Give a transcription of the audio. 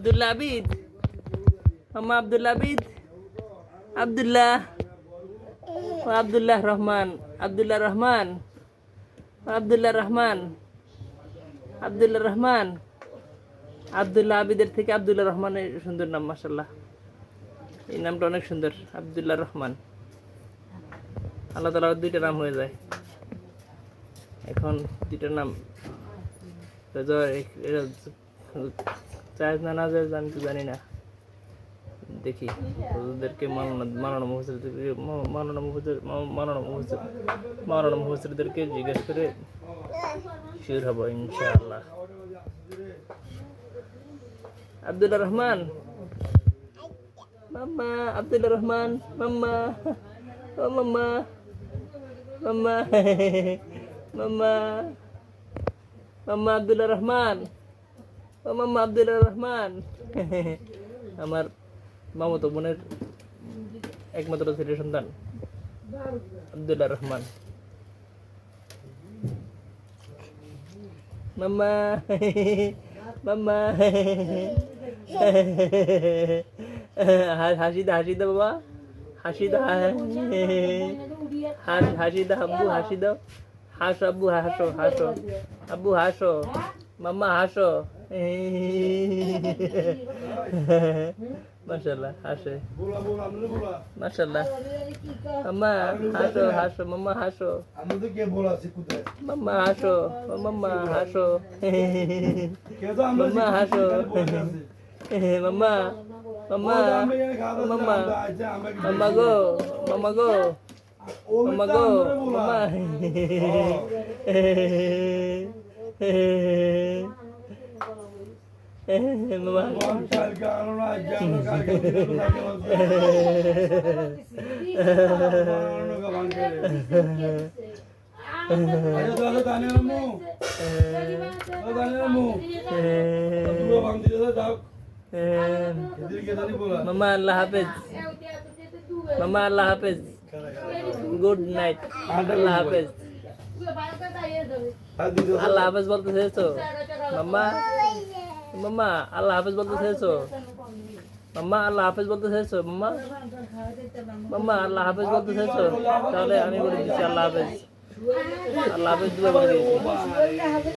আব্দুল্লাহ আবিদ, মাম্মা আব্দুল্লাহ আবিদ, আব্দুল্লাহ, ও আব্দুল্লাহ রহমান, আব্দুল্লাহ রহমান, আব্দুল্লাহ রহমান, আব্দুল্লাহ রহমান। আব্দুল্লাহ আবিদের থেকে আব্দুল্লাহ রহমানের সুন্দর নাম, মাশাল্লাহ। এই নামটা অনেক সুন্দর, আব্দুল্লাহ রহমান। আল্লাহ তাআলার দুইটা নাম হয়ে যায়। এখন দুইটা নাম চার্জ না যায় আমি তো জানি না। দেখি ওদেরকে মাওলানা মুফাসসিরদেরকে জিজ্ঞেস করে শিওর হব ইনশাআল্লাহ। আব্দুল্লাহ রহমান, মাম্মা আব্দুল্লাহ রহমান, মাম্মা, ও মাম্মা, মাম্মা, মাম্মা, মাম্মা আব্দুল্লাহ রহমান, ও মাম্মা আব্দুল্লাহ রহমান। আমার মামাতো বোনের একমাত্র ছেলে সন্তান আব্দুল্লাহ রহমান। মাম্মা, মাম্মা, হাসি দা, হাসি দাও বাবা, হাসি দাও, হাসি দাও আব্বু, হাসি দাও, হাসো আব্বু, হাসো, হাসো আব্বু, হাসো, মাম্মা হাসো। মাশাআল্লাহ হাসে, মাশাআল্লাহ। মাম্মা হাসো, হাসো মাম্মা, হাসো মাম্মা, হাসো মাম্মা, হাসো মাম্মা, হাসো মাম্মা, মাম্মা, মাম্মা, মাম্মা গো, মাম্মা গো, মাম্মা গো, মাম্মা। মামা আল্লাহ হাফেজ, মামা আল্লাহ হাফেজ, গুড নাইট, আল্লাহ হাফেজ। আল্লাহ হাফেজ বলতে চেয়েছো মাম্মা? মাম্মা আল্লাহ হাফেজ বলতে চেয়েছো? মাম্মা আল্লাহ হাফেজ বলতে চেয়েছো? মাম্মা, মাম্মা আল্লাহ হাফেজ বলতে চেয়েছো? তাহলে আমি বলে দিচ্ছি আল্লাহ হাফেজ, আল্লাহ হাফেজ দুয়া বলে দিয়েছি।